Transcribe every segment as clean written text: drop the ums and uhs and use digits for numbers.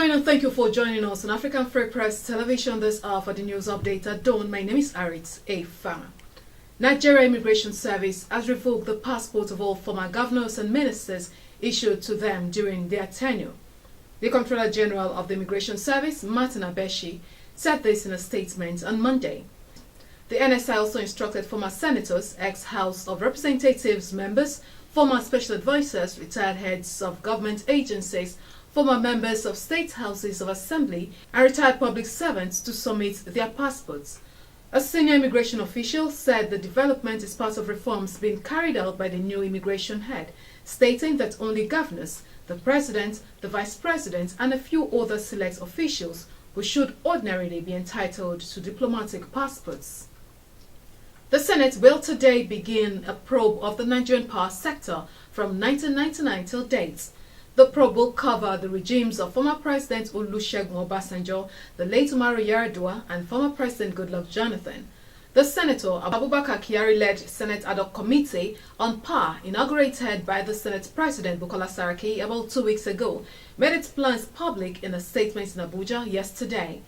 morning and thank you for joining us on African Free Press Television this hour for the news update at dawn. My name is Arit Afama. Nigeria Immigration Service has revoked the passport of all former governors and ministers issued to them during their tenure. The Comptroller General of the Immigration Service, Martin Abeshi, said this in a statement on Monday. The NSI also instructed former senators, ex-House of Representatives members, former special advisors, retired heads of government agencies, former members of state houses of assembly, and retired public servants to submit their passports. A senior immigration official said the development is part of reforms being carried out by the new immigration head, stating that only governors, the president, the vice president, and a few other select officials who should ordinarily be entitled to diplomatic passports. The Senate will today begin a probe of the Nigerian power sector from 1999 till date. The probe will cover the regimes of former President Olusegun Obasanjo, the late Umaru Yar'Adua, and former President Goodluck Jonathan. The Senator Abubakar Kyari-led Senate Ad Hoc Committee on Power, inaugurated by the Senate President Bukola Saraki about 2 weeks ago, made its plans public in a statement in Abuja yesterday.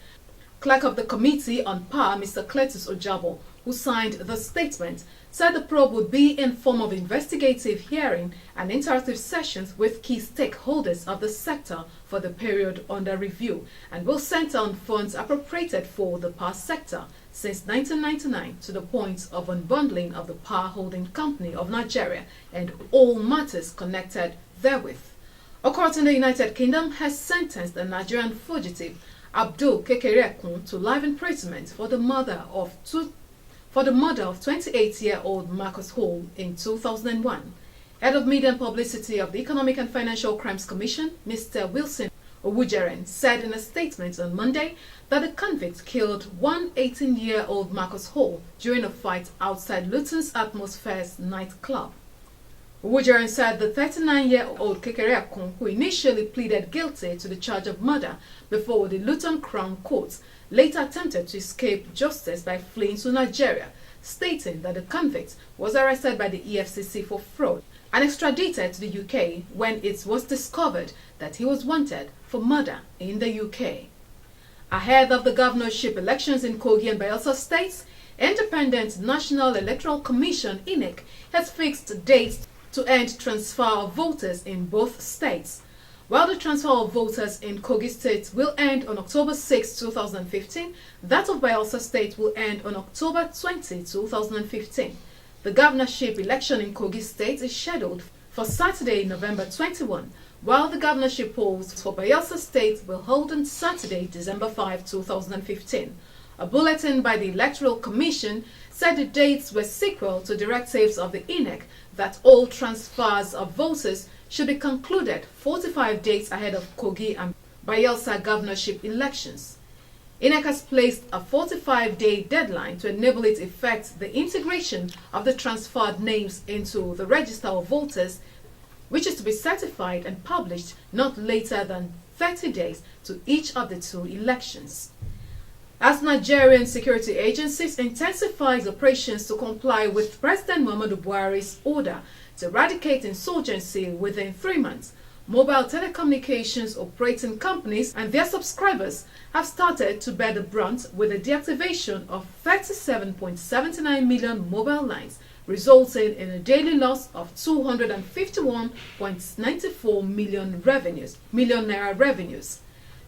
Clerk of the Committee on Power, Mr. Cletus Ojabo, who signed the statement, said the probe would be in form of investigative hearing and interactive sessions with key stakeholders of the sector for the period under review and will center on funds appropriated for the power sector since 1999 to the point of unbundling of the Power Holding Company of Nigeria and all matters connected therewith. A court in the United Kingdom has sentenced a Nigerian fugitive, Abdul Kekere-Ekun, to life imprisonment for the murder of 28-year-old Marcus Hall in 2001. Head of Media and Publicity of the Economic and Financial Crimes Commission, Mr. Wilson Owujeren, said in a statement on Monday that the convict killed 18-year-old Marcus Hall during a fight outside Luton's Atmospheres nightclub. Owujeren said the 39-year-old Kekere-Ekun, who initially pleaded guilty to the charge of murder before the Luton Crown Court, later attempted to escape justice by fleeing to Nigeria, stating that the convict was arrested by the EFCC for fraud and extradited to the UK when it was discovered that he was wanted for murder in the UK. Ahead of the governorship elections in Kogi and Bayelsa states, Independent National Electoral Commission (INEC) has fixed dates to end transfer of voters in both states. While the transfer of voters in Kogi State will end on October 6, 2015, that of Bayelsa State will end on October 20, 2015. The governorship election in Kogi State is scheduled for Saturday, November 21, while the governorship polls for Bayelsa State will hold on Saturday, December 5, 2015. A bulletin by the Electoral Commission said the dates were sequel to directives of the INEC that all transfers of voters should be concluded 45 days ahead of Kogi and Bayelsa governorship elections. INEC has placed a 45-day deadline to enable it effect the integration of the transferred names into the register of voters, which is to be certified and published not later than 30 days to each of the two elections. As Nigerian security agencies intensify operations to comply with President Muhammadu Buhari's order to eradicate insurgency within 3 months, mobile telecommunications operating companies and their subscribers have started to bear the brunt with the deactivation of 37.79 million mobile lines, resulting in a daily loss of 251.94 million naira revenues.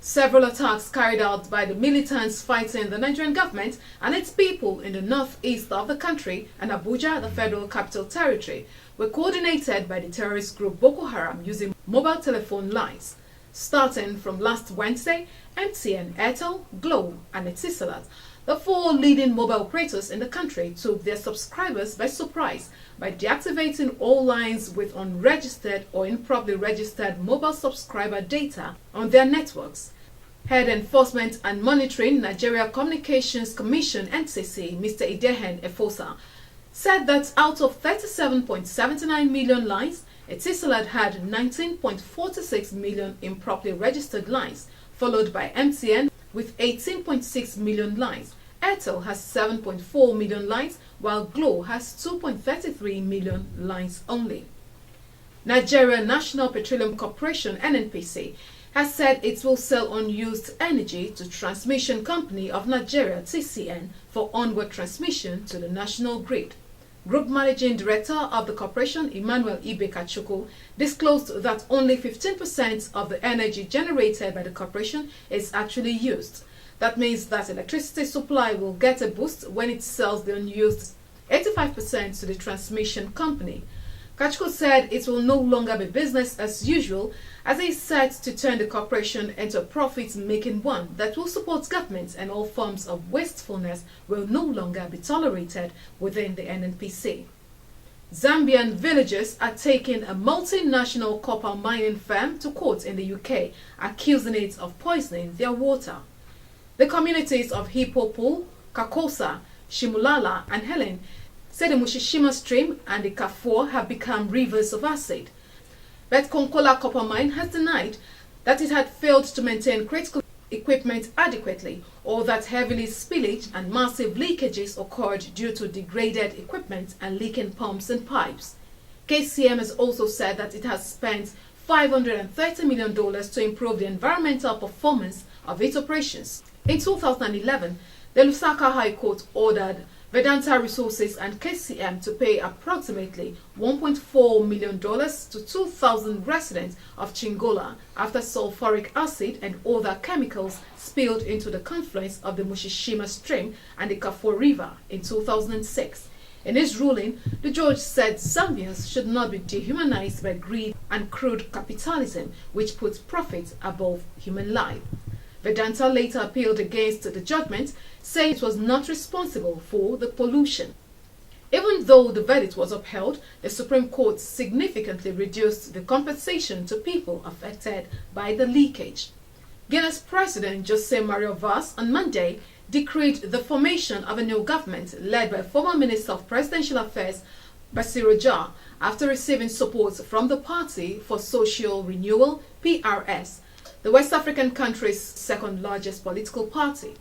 Several attacks carried out by the militants fighting the Nigerian government and its people in the northeast of the country and Abuja, the Federal Capital Territory, were coordinated by the terrorist group Boko Haram using mobile telephone lines. Starting from last Wednesday, MTN, Airtel, Glo, and Etisalat, the 4 leading mobile operators in the country, took their subscribers by surprise by deactivating all lines with unregistered or improperly registered mobile subscriber data on their networks. Head Enforcement and Monitoring Nigeria Communications Commission (NCC), Mr. Idehen Efosa, said that out of 37.79 million lines, Etisalat had 19.46 million improperly registered lines, followed by MTN with 18.6 million lines. Airtel has 7.4 million lines, while Glo has 2.33 million lines only. Nigeria National Petroleum Corporation (NNPC) has said it will sell unused energy to Transmission Company of Nigeria (TCN) for onward transmission to the national grid. Group Managing Director of the corporation, Emmanuel Ibekachukwu, disclosed that only 15% of the energy generated by the corporation is actually used. That means that electricity supply will get a boost when it sells the unused 85% to the transmission company. Kachukwu said it will no longer be business as usual, as he is set to turn the corporation into a profit-making one that will support government, and all forms of wastefulness will no longer be tolerated within the NNPC. Zambian villagers are taking a multinational copper mining firm to court in the UK, accusing it of poisoning their water. The communities of Hippopool, Kakosa, Shimulala and Helen said the Mushishima stream and the Kafur have become rivers of acid. But Konkola Copper Mine has denied that it had failed to maintain critical equipment adequately, or that heavily spillage and massive leakages occurred due to degraded equipment and leaking pumps and pipes. KCM has also said that it has spent $530 million to improve the environmental performance of its operations. In 2011, the Lusaka High Court ordered Vedanta Resources and KCM to pay approximately $1.4 million to 2,000 residents of Chingola after sulfuric acid and other chemicals spilled into the confluence of the Mushishima stream and the Kafur River in 2006. In his ruling, the judge said Zambians should not be dehumanized by greed and crude capitalism, which puts profit above human life. Vedanta later appealed against the judgment, saying it was not responsible for the pollution. Even though the verdict was upheld, the Supreme Court significantly reduced the compensation to people affected by the leakage. Guinea's President José Mario Vaz on Monday decreed the formation of a new government led by former Minister of Presidential Affairs Bassirou Jah after receiving support from the Party for Social Renewal (PRS), the West African country's second largest political party.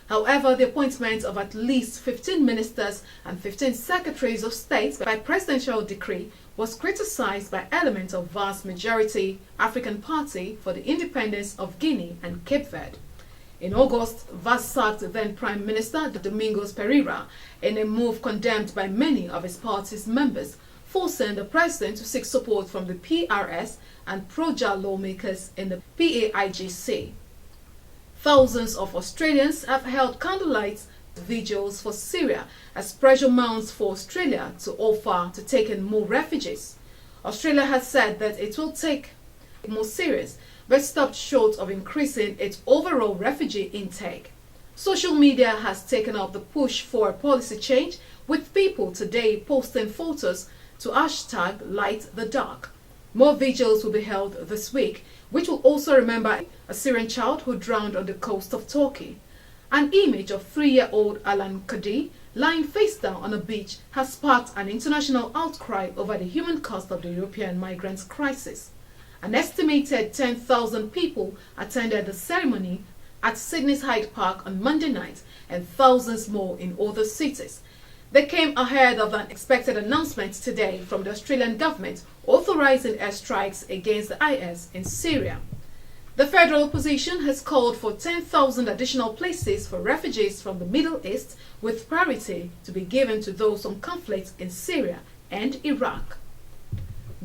However, the appointment of at least 15 ministers and 15 secretaries of state by presidential decree was criticized by elements of vast majority African Party for the Independence of Guinea and Cape Verde. In August, Vaz sacked then Prime Minister Domingos Pereira in a move condemned by many of his party's members, forcing the president to seek support from the PRS and pro-Jah lawmakers in the PAIGC. Thousands of Australians have held candlelight vigils for Syria as pressure mounts for Australia to offer to take in more refugees. Australia has said that it will take more serious, but stopped short of increasing its overall refugee intake. Social media has taken up the push for a policy change, with people today posting photos to hashtag Light the Dark. More vigils will be held this week, which will also remember a Syrian child who drowned on the coast of Turkey. An image of 3-year-old Alan Kurdi lying face down on a beach has sparked an international outcry over the human cost of the European migrants crisis. An estimated 10,000 people attended the ceremony at Sydney's Hyde Park on Monday night, and thousands more in other cities. They came ahead of an expected announcement today from the Australian government authorizing airstrikes against the IS in Syria. The federal opposition has called for 10,000 additional places for refugees from the Middle East, with priority to be given to those from conflicts in Syria and Iraq.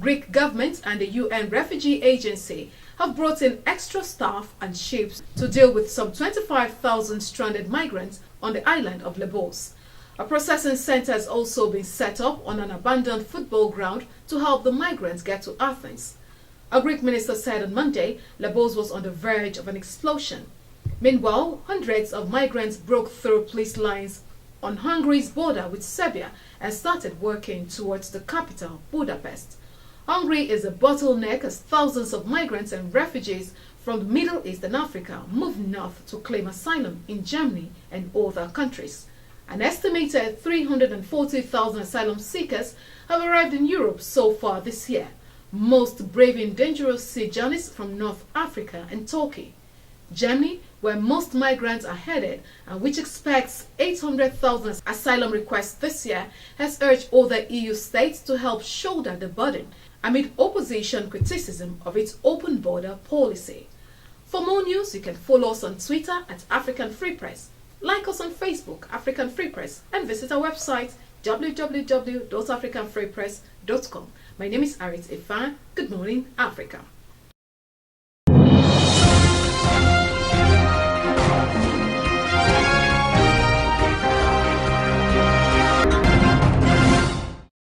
Greek government and the UN Refugee Agency have brought in extra staff and ships to deal with some 25,000 stranded migrants on the island of Lesbos. A processing center has also been set up on an abandoned football ground to help the migrants get to Athens. A Greek minister said on Monday Lesbos was on the verge of an explosion. Meanwhile, hundreds of migrants broke through police lines on Hungary's border with Serbia and started working towards the capital, Budapest. Hungary is a bottleneck as thousands of migrants and refugees from the Middle East and Africa move north to claim asylum in Germany and other countries. An estimated 340,000 asylum seekers have arrived in Europe so far this year, most braving dangerous sea journeys from North Africa and Turkey. Germany, where most migrants are headed and which expects 800,000 asylum requests this year, has urged other EU states to help shoulder the burden amid opposition criticism of its open border policy. For more news, you can follow us on Twitter at African Free Press, like us on Facebook, African Free Press, and visit our website www.africanfreepress.com. My name is Arit Ifan. Good morning, Africa.